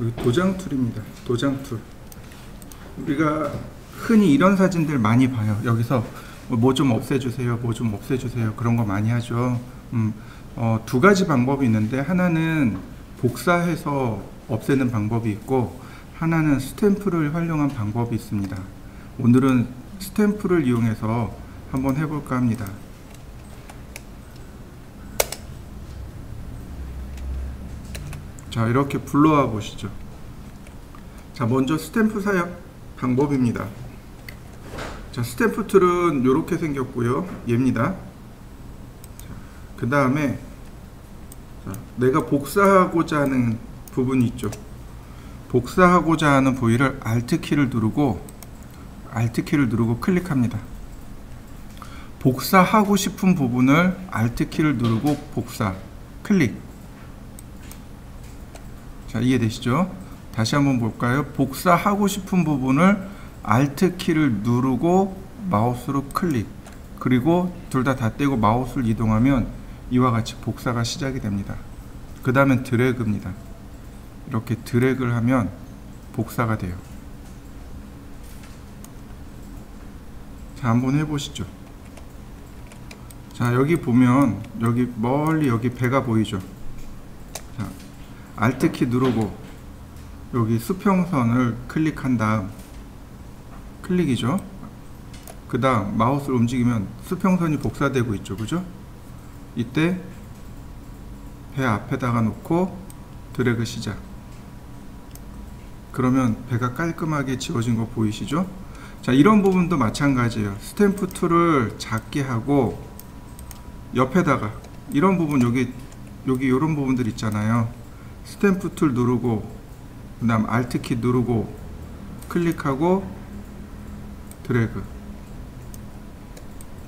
여기 도장 툴입니다. 도장 툴. 우리가 흔히 이런 사진들 많이 봐요. 여기서 뭐 좀 없애주세요, 뭐 좀 없애주세요, 그런 거 많이 하죠. 두 가지 방법이 있는데, 하나는 복사해서 없애는 방법이 있고, 하나는 스탬프를 활용한 방법이 있습니다. 오늘은 스탬프를 이용해서 한번 해볼까 합니다. 자, 이렇게 불러와 보시죠. 자, 먼저 스탬프 사용 방법입니다. 자, 스탬프 툴은 이렇게 생겼고요. 얘입니다. 그 다음에 내가 복사하고자 하는 부분이 있죠. 복사하고자 하는 부위를 Alt키를 누르고 클릭합니다. 복사하고 싶은 부분을 Alt키를 누르고 복사, 클릭. 자, 이해되시죠? 다시 한번 볼까요? 복사하고 싶은 부분을 Alt키를 누르고 마우스로 클릭, 그리고 둘 다 떼고 마우스를 이동하면 이와 같이 복사가 시작이 됩니다. 그 다음엔 드래그입니다. 이렇게 드래그를 하면 복사가 돼요. 자, 한번 해보시죠. 자, 여기 보면 여기 멀리 여기 배가 보이죠. 자, Alt키 누르고 여기 수평선을 클릭한 다음, 클릭이죠. 그 다음 마우스를 움직이면 수평선이 복사되고 있죠. 그죠? 이때 배 앞에다가 놓고 드래그 시작. 그러면 배가 깔끔하게 지워진 거 보이시죠? 자, 이런 부분도 마찬가지예요. 스탬프 툴을 작게 하고 옆에다가 이런 부분, 여기 이런 부분들 있잖아요. 스탬프 툴 누르고 그 다음 Alt키 누르고 클릭하고 드래그.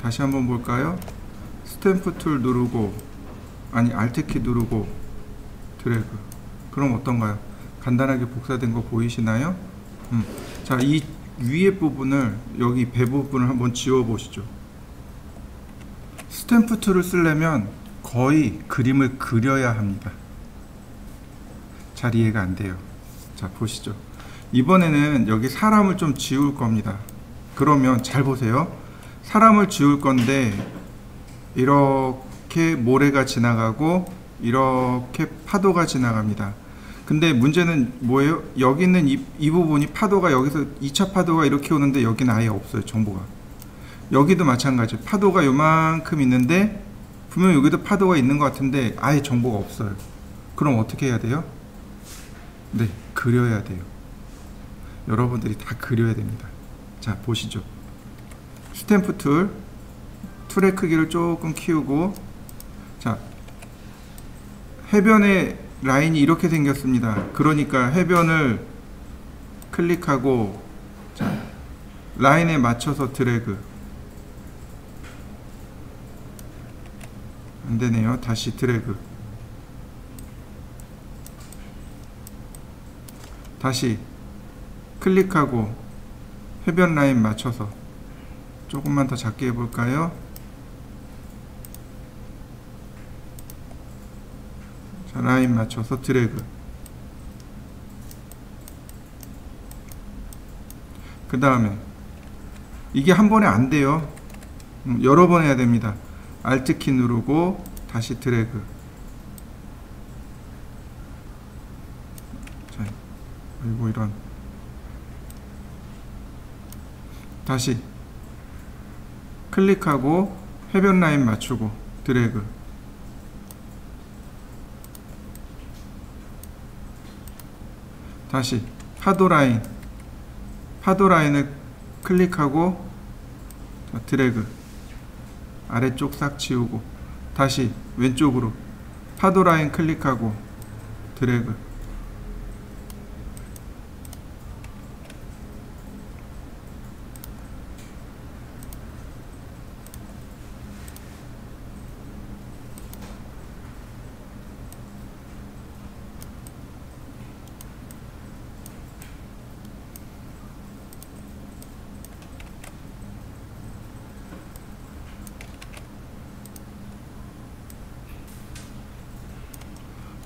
다시 한번 볼까요? 스탬프 툴 누르고, 아니 Alt키 누르고 드래그. 그럼 어떤가요? 간단하게 복사된 거 보이시나요? 자, 이 위에 부분을, 여기 배 부분을 한번 지워 보시죠. 스탬프 툴을 쓰려면 거의 그림을 그려야 합니다. 잘 이해가 안 돼요. 자, 보시죠. 이번에는 여기 사람을 좀 지울 겁니다. 그러면 잘 보세요. 사람을 지울 건데 이렇게 모래가 지나가고 이렇게 파도가 지나갑니다. 근데 문제는 뭐예요? 여기 있는 이 부분이, 파도가 여기서 2차 파도가 이렇게 오는데 여기는 아예 없어요. 정보가. 여기도 마찬가지예요. 파도가 요만큼 있는데 분명 여기도 파도가 있는 것 같은데 아예 정보가 없어요. 그럼 어떻게 해야 돼요? 네, 그려야 돼요. 여러분들이 다 그려야 됩니다. 자, 보시죠. 스탬프 툴, 툴의 크기를 조금 키우고, 자, 해변의 라인이 이렇게 생겼습니다. 그러니까 해변을 클릭하고, 자, 라인에 맞춰서 드래그. 안 되네요. 다시 드래그. 다시 클릭하고 해변 라인 맞춰서 조금만 더 작게 해볼까요? 자, 라인 맞춰서 드래그. 그 다음에 이게 한 번에 안 돼요. 여러 번 해야 됩니다. Alt키 누르고 다시 드래그. 자, 그리고 이런, 다시 클릭하고 해변 라인 맞추고 드래그. 다시 파도 라인을 클릭하고 드래그. 아래쪽 싹 지우고 다시 왼쪽으로 파도 라인 클릭하고 드래그.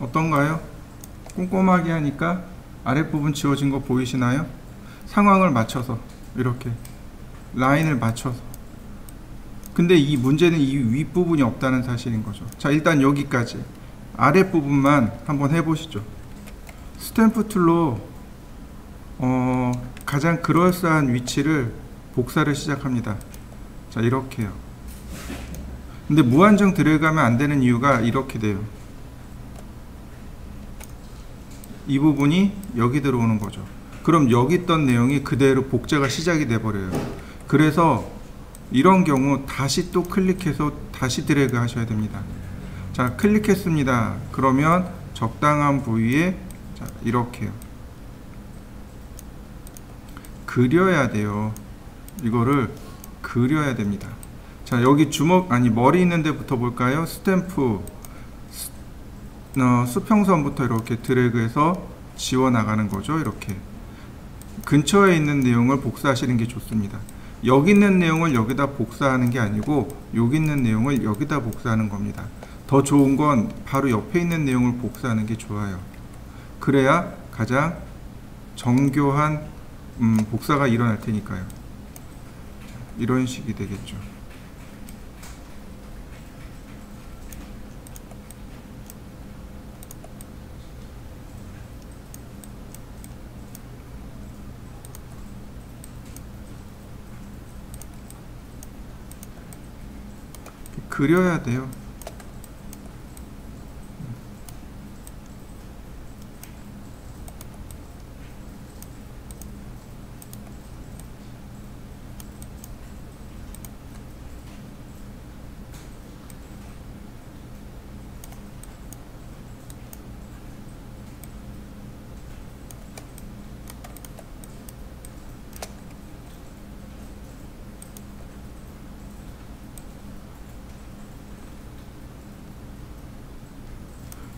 어떤가요? 꼼꼼하게 하니까 아랫부분 지워진 거 보이시나요? 상황을 맞춰서 이렇게 라인을 맞춰서. 근데 이 문제는 이 윗부분이 없다는 사실인 거죠. 자, 일단 여기까지 아랫부분만 한번 해보시죠. 스탬프 툴로 가장 그럴싸한 위치를 복사를 시작합니다. 자, 이렇게요. 근데 무한정 들어가면 안 되는 이유가 이렇게 돼요. 이 부분이 여기 들어오는 거죠. 그럼 여기 있던 내용이 그대로 복제가 시작이 돼 버려요. 그래서 이런 경우 다시 또 클릭해서 다시 드래그 하셔야 됩니다. 자, 클릭했습니다. 그러면 적당한 부위에, 자, 이렇게요. 그려야 돼요. 이거를 그려야 됩니다. 자, 여기 주먹, 아니 머리 있는 데부터 볼까요? 스탬프 수평선부터 이렇게 드래그해서 지워 나가는 거죠. 이렇게 근처에 있는 내용을 복사하시는 게 좋습니다. 여기 있는 내용을 여기다 복사하는 게 아니고 여기 있는 내용을 여기다 복사하는 겁니다. 더 좋은 건 바로 옆에 있는 내용을 복사하는 게 좋아요. 그래야 가장 정교한 복사가 일어날 테니까요. 이런 식이 되겠죠. 그려야 돼요.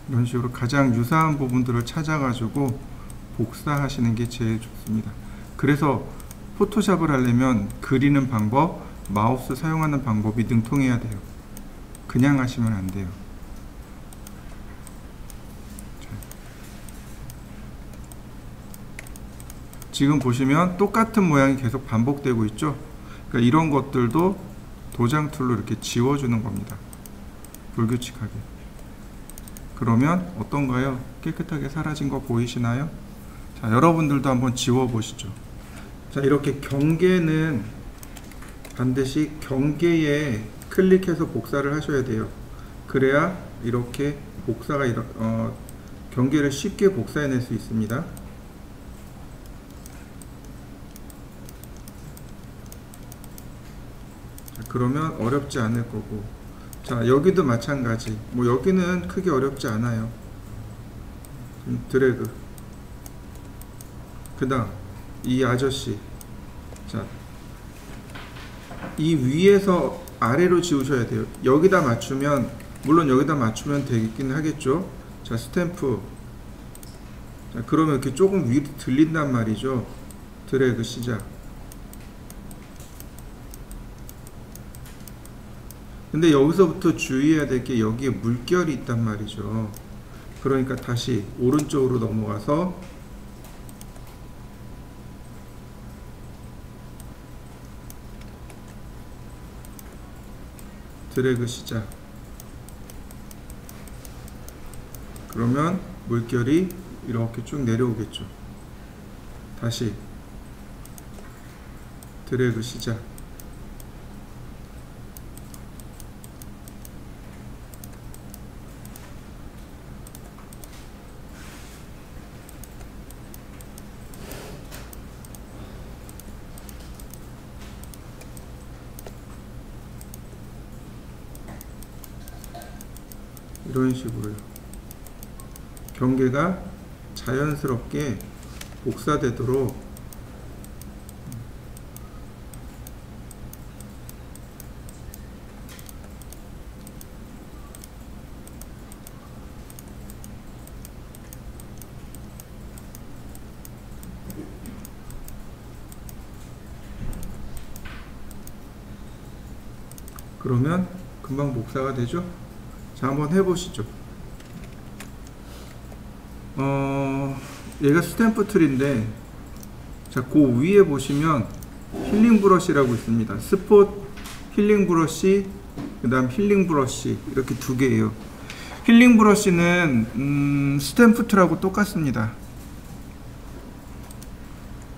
이런 식으로 가장 유사한 부분들을 찾아가지고 복사하시는 게 제일 좋습니다. 그래서 포토샵을 하려면 그리는 방법, 마우스 사용하는 방법이 능통해야 돼요. 그냥 하시면 안 돼요. 지금 보시면 똑같은 모양이 계속 반복되고 있죠. 그러니까 이런 것들도 도장 툴로 이렇게 지워주는 겁니다. 불규칙하게. 그러면 어떤가요? 깨끗하게 사라진 거 보이시나요? 자, 여러분들도 한번 지워 보시죠. 자, 이렇게 경계는 반드시 경계에 클릭해서 복사를 하셔야 돼요. 그래야 이렇게 복사가 경계를 쉽게 복사해낼 수 있습니다. 자, 그러면 어렵지 않을 거고, 자, 여기도 마찬가지. 뭐 여기는 크게 어렵지 않아요. 드래그. 그 다음 이 아저씨, 자, 이 위에서 아래로 지우셔야 돼요. 여기다 맞추면, 물론 여기다 맞추면 되긴 하겠죠. 자, 스탬프. 자, 그러면 이렇게 조금 위로 들린단 말이죠. 드래그 시작. 근데 여기서부터 주의해야 될 게 여기에 물결이 있단 말이죠. 그러니까 다시 오른쪽으로 넘어가서 드래그 시작. 그러면 물결이 이렇게 쭉 내려오겠죠. 다시 드래그 시작. 이런 식으로요. 경계가 자연스럽게 복사되도록 그러면 금방 복사가 되죠. 자, 한번 해보시죠. 얘가 스탬프 툴인데, 자, 그 위에 보시면 힐링 브러쉬라고 있습니다. 스폿 힐링 브러쉬, 그 다음 힐링 브러쉬, 이렇게 두 개예요. 힐링 브러쉬는 스탬프 툴하고 똑같습니다.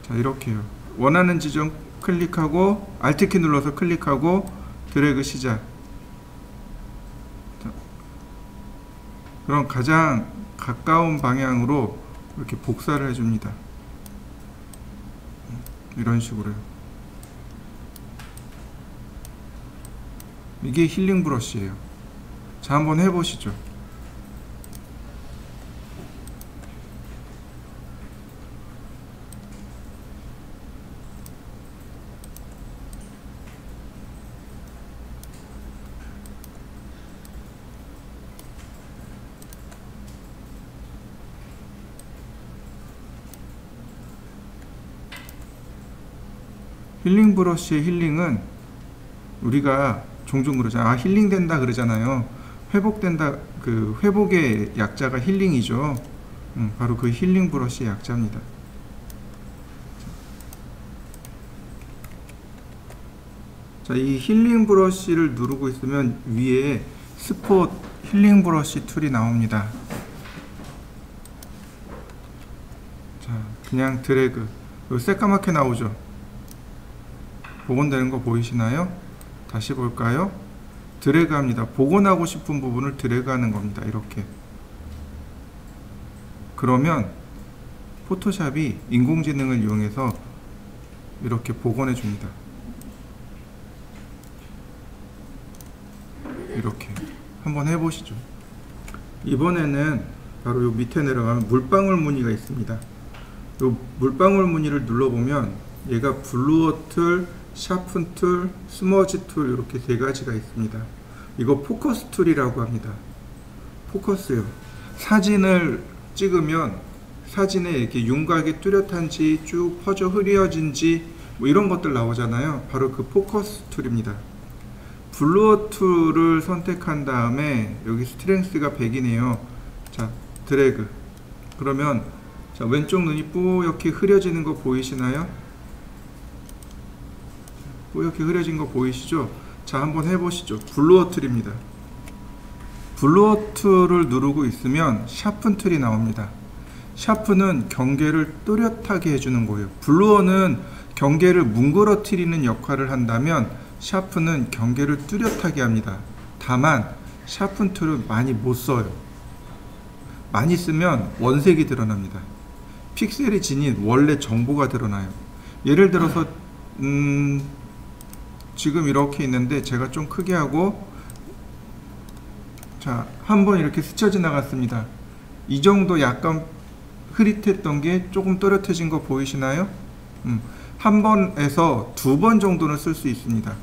자, 이렇게요. 원하는 지점 클릭하고 Alt키 눌러서 클릭하고 드래그 시작. 자, 그럼 가장 가까운 방향으로 이렇게 복사를 해줍니다. 이런 식으로요. 이게 힐링 브러쉬예요. 자, 한번 해보시죠. 힐링 브러쉬의 힐링은 우리가 종종 그러잖아요. 아, 힐링 된다 그러잖아요. 회복된다, 그 회복의 약자가 힐링이죠. 바로 그 힐링 브러쉬의 약자입니다. 자, 이 힐링 브러쉬를 누르고 있으면 위에 스폿 힐링 브러쉬 툴이 나옵니다. 자, 그냥 드래그. 여기 새까맣게 나오죠. 복원되는 거 보이시나요? 다시 볼까요? 드래그 합니다. 복원하고 싶은 부분을 드래그 하는 겁니다. 이렇게. 그러면 포토샵이 인공지능을 이용해서 이렇게 복원해 줍니다. 이렇게. 한번 해보시죠. 이번에는 바로 요 밑에 내려가면 물방울 무늬가 있습니다. 요 물방울 무늬를 눌러보면 얘가 블루어 툴, 샤픈 툴, 스머지 툴, 이렇게 세 가지가 있습니다. 이거 포커스 툴이라고 합니다. 포커스요. 사진을 찍으면 사진에 이렇게 윤곽이 뚜렷한지 쭉 퍼져 흐려진지 뭐 이런 것들 나오잖아요. 바로 그 포커스 툴입니다. 블루어 툴을 선택한 다음에 여기 스트렝스가 100이네요. 자, 드래그. 그러면 자, 왼쪽 눈이 뿌옇게 흐려지는 거 보이시나요? 이렇게 흐려진 거 보이시죠? 자, 한번 해보시죠. 블루어 툴입니다. 블루어 툴을 누르고 있으면 샤픈 툴이 나옵니다. 샤프는 경계를 또렷하게 해주는 거예요. 블루어는 경계를 뭉그러뜨리는 역할을 한다면 샤프는 경계를 뚜렷하게 합니다. 다만 샤픈 툴은 많이 못 써요. 많이 쓰면 원색이 드러납니다. 픽셀이 지닌 원래 정보가 드러나요. 예를 들어서 지금 이렇게 있는데 제가 좀 크게 하고, 자, 한번 이렇게 스쳐 지나갔습니다. 이 정도 약간 흐릿했던 게 조금 또렷해진 거 보이시나요? 한 번에서 두 번 정도는 쓸 수 있습니다.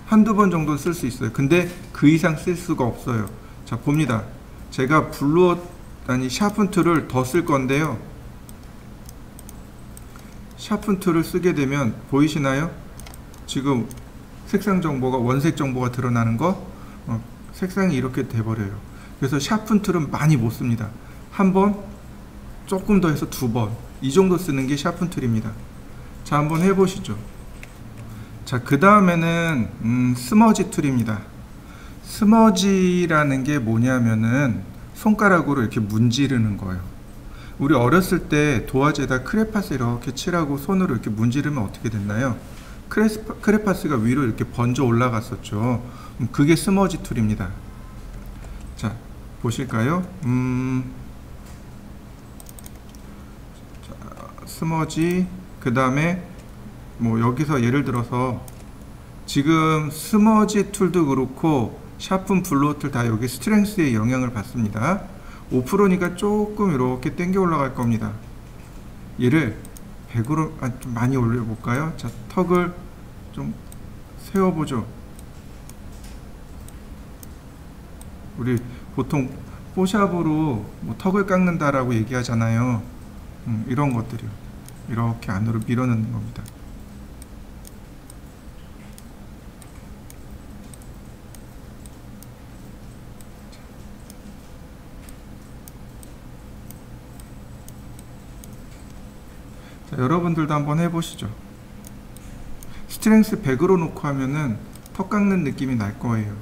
한두 번 정도는 쓸 수 있어요. 근데 그 이상 쓸 수가 없어요. 자, 봅니다. 제가 블루어, 아니 샤픈 툴을 더 쓸 건데요. 샤픈 툴을 쓰게 되면 보이시나요? 지금 색상 정보가, 원색 정보가 드러나는 거, 색상이 이렇게 돼버려요. 그래서 샤픈 툴은 많이 못 씁니다. 한 번, 조금 더 해서 두 번, 이 정도 쓰는 게 샤픈 툴입니다. 자, 한번 해보시죠. 자, 그 다음에는 스머지 툴입니다. 스머지라는 게 뭐냐면은 손가락으로 이렇게 문지르는 거예요. 우리 어렸을 때 도화지에다 크레파스 이렇게 칠하고 손으로 이렇게 문지르면 어떻게 됐나요? 크레파스가 위로 이렇게 번져 올라갔었죠. 그게 스머지 툴입니다. 자, 보실까요? 자, 스머지, 그 다음에 뭐 여기서 예를 들어서 지금 스머지 툴도 그렇고 샤픈 블루어 툴 다 여기 스트렝스에 영향을 받습니다. 5%니까 조금 이렇게 당겨 올라갈 겁니다. 얘를 100으로 좀 많이 올려볼까요? 자, 턱을 좀 세워보죠. 우리 보통 포샵으로 뭐 턱을 깎는다라고 얘기하잖아요. 이런 것들이요. 이렇게 안으로 밀어넣는 겁니다. 자, 여러분들도 한번 해보시죠. 스트렝스 100으로 놓고 하면은 턱 깎는 느낌이 날 거예요.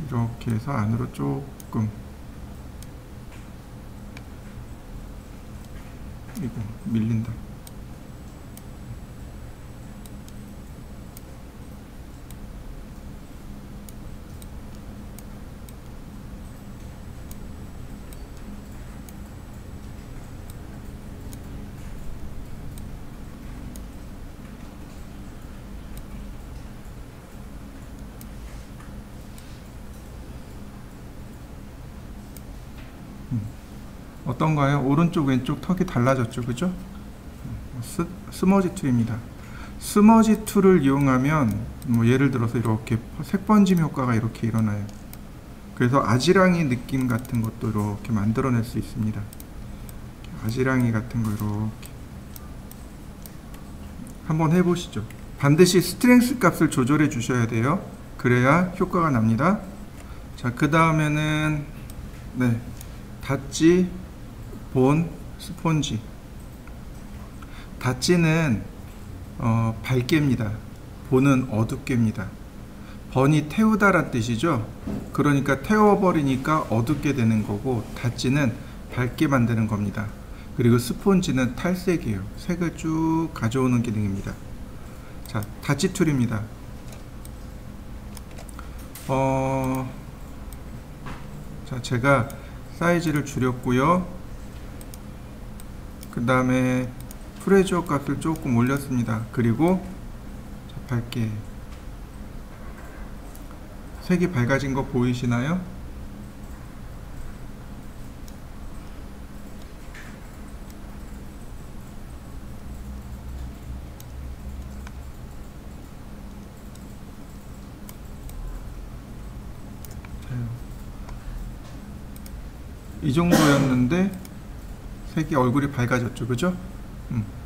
이렇게 해서 안으로 조금, 이거 밀린다. 어떤가요? 오른쪽 왼쪽 턱이 달라졌죠, 그죠? 스머지 툴입니다. 스머지 툴을 이용하면 뭐 예를 들어서 이렇게 색번짐 효과가 이렇게 일어나요. 그래서 아지랑이 느낌 같은 것도 이렇게 만들어낼 수 있습니다. 아지랑이 같은 거 이렇게 한번 해보시죠. 반드시 스트렝스 값을 조절해 주셔야 돼요. 그래야 효과가 납니다. 자, 그 다음에는 네, 닷지 본 스폰지. 닷지는 밝게입니다. 본은 어둡게입니다. 번이 태우다란 뜻이죠. 그러니까 태워버리니까 어둡게 되는 거고, 닷지는 밝게 만드는 겁니다. 그리고 스폰지는 탈색이에요. 색을 쭉 가져오는 기능입니다. 자, 닷지 툴입니다. 자, 제가 사이즈를 줄였고요. 그 다음에 프레저 값을 조금 올렸습니다. 그리고 자, 밝게 색이 밝아진 거 보이시나요? 이 정도였는데 색이 얼굴이 밝아졌죠, 그죠?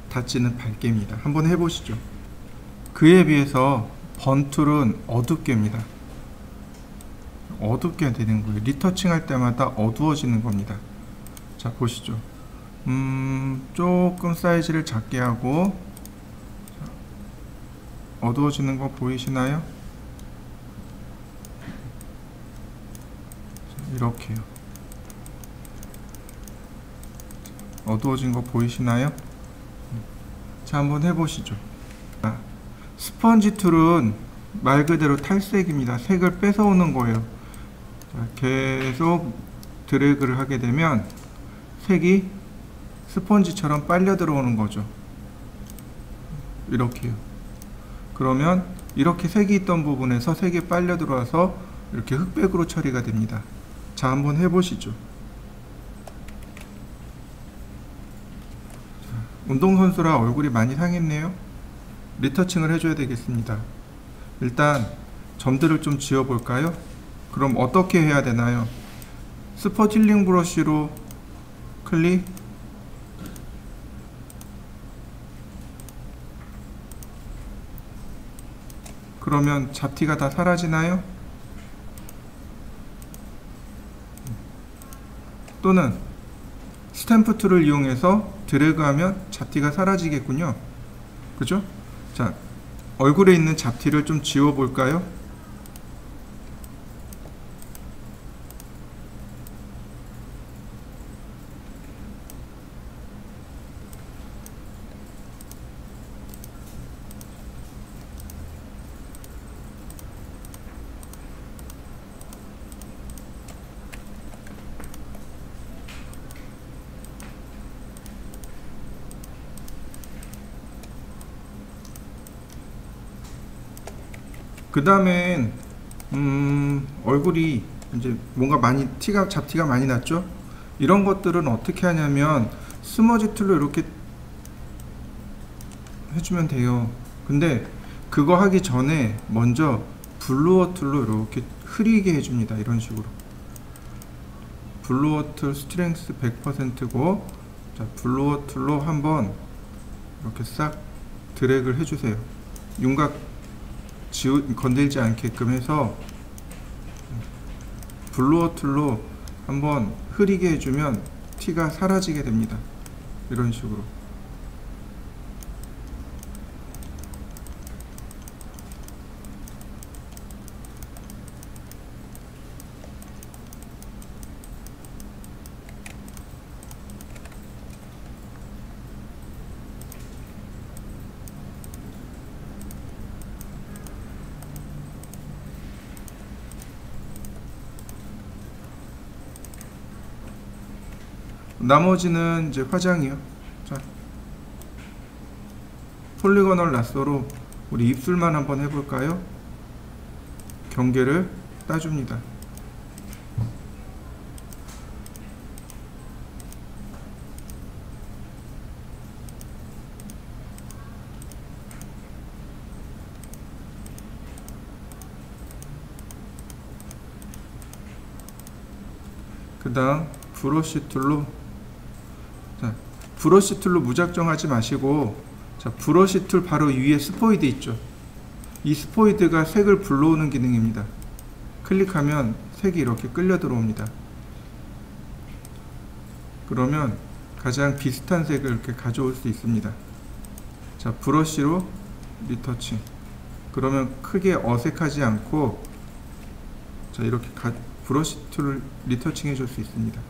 닷지는 밝게입니다. 한번 해보시죠. 그에 비해서 번툴은 어둡게입니다. 어둡게 되는 거예요. 리터칭 할 때마다 어두워지는 겁니다. 자, 보시죠. 조금 사이즈를 작게 하고, 자, 어두워지는 거 보이시나요? 자, 이렇게요. 어두워진 거 보이시나요? 자, 한번 해보시죠. 스펀지 툴은 말 그대로 탈색입니다. 색을 뺏어오는 거예요. 자, 계속 드래그를 하게 되면 색이 스펀지처럼 빨려 들어오는 거죠. 이렇게요. 그러면 이렇게 색이 있던 부분에서 색이 빨려 들어와서 이렇게 흑백으로 처리가 됩니다. 자, 한번 해보시죠. 운동선수라 얼굴이 많이 상했네요. 리터칭을 해줘야 되겠습니다. 일단 점들을 좀 지워볼까요? 그럼 어떻게 해야 되나요? 스폿 힐링 브러쉬로 클릭, 그러면 잡티가 다 사라지나요? 또는 스탬프 툴을 이용해서 드래그하면 잡티가 사라지겠군요. 그죠? 자, 얼굴에 있는 잡티를 좀 지워볼까요? 그 다음엔 얼굴이 이제 뭔가 많이 잡티가 많이 났죠. 이런 것들은 어떻게 하냐면 스머지 툴로 이렇게 해주면 돼요. 근데 그거 하기 전에 먼저 블루어 툴로 이렇게 흐리게 해줍니다. 이런 식으로 블루어 툴 스트렝스 100%고, 자, 블루어 툴로 한번 이렇게 싹 드래그를 해주세요. 윤곽 건들지 않게끔 해서 블루어 툴로 한번 흐리게 해주면 티가 사라지게 됩니다. 이런 식으로. 나머지는 이제 화장이요. 자, 폴리고널 라쏘로 우리 입술만 한번 해볼까요? 경계를 따줍니다. 그 다음 브러쉬 툴로, 자, 브러쉬 툴로 무작정 하지 마시고, 자, 브러쉬 툴 바로 위에 스포이드 있죠. 이 스포이드가 색을 불러오는 기능입니다. 클릭하면 색이 이렇게 끌려 들어옵니다. 그러면 가장 비슷한 색을 이렇게 가져올 수 있습니다. 자, 브러쉬로 리터칭. 그러면 크게 어색하지 않고, 자, 이렇게 브러쉬 툴을 리터칭 해줄 수 있습니다.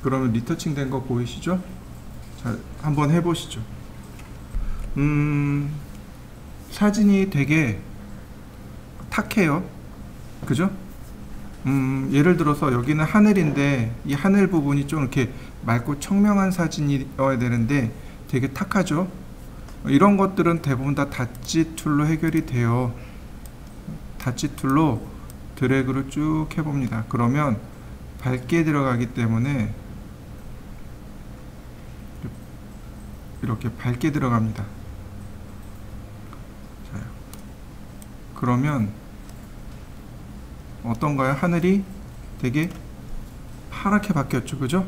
그러면 리터칭 된 거 보이시죠? 자, 한번 해보시죠. 사진이 되게 탁해요. 그죠? 예를 들어서 여기는 하늘인데 이 하늘 부분이 좀 이렇게 맑고 청명한 사진이어야 되는데 되게 탁하죠? 이런 것들은 대부분 다 닷지 툴로 해결이 돼요. 닷지 툴로 드래그를 쭉 해봅니다. 그러면 밝게 들어가기 때문에 이렇게 밝게 들어갑니다. 자, 그러면 어떤가요? 하늘이 되게 파랗게 바뀌었죠. 그죠?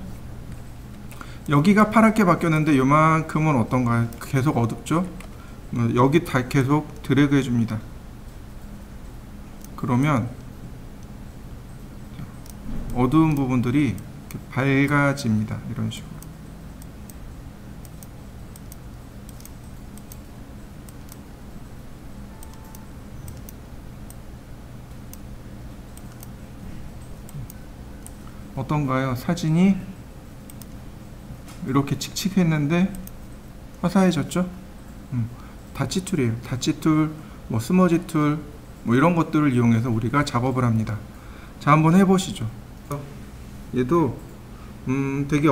여기가 파랗게 바뀌었는데 요만큼은 어떤가요? 계속 어둡죠? 여기 다 계속 드래그 해줍니다. 그러면 어두운 부분들이 이렇게 밝아집니다. 이런 식으로. 어떤가요? 사진이 이렇게 칙칙했는데 화사해졌죠? 닷지 툴이에요. 닷지 툴, 뭐 스머지 툴, 뭐 이런 것들을 이용해서 우리가 작업을 합니다. 자, 한번 해보시죠. 얘도 되게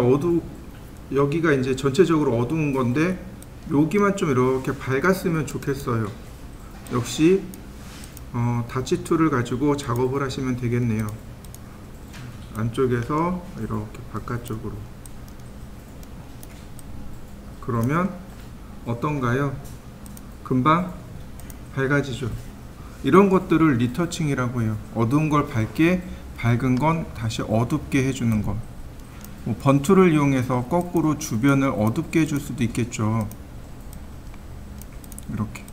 여기가 이제 전체적으로 어두운 건데 여기만 좀 이렇게 밝았으면 좋겠어요. 역시 닷지 툴을 가지고 작업을 하시면 되겠네요. 안쪽에서 이렇게 바깥쪽으로. 그러면 어떤가요? 금방 밝아지죠. 이런 것들을 리터칭이라고 해요. 어두운 걸 밝게, 밝은 건 다시 어둡게 해주는 것. 뭐 번툴을 이용해서 거꾸로 주변을 어둡게 해줄 수도 있겠죠. 이렇게.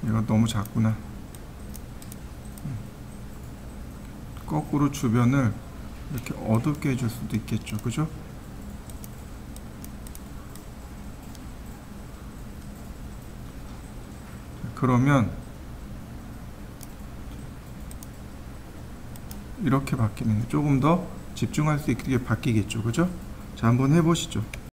얘가 너무 작구나. 거꾸로 주변을 이렇게 어둡게 해줄 수도 있겠죠. 그죠? 그러면 이렇게 바뀌는 게 조금 더 집중할 수 있게 바뀌겠죠. 그죠? 자, 한번 해보시죠.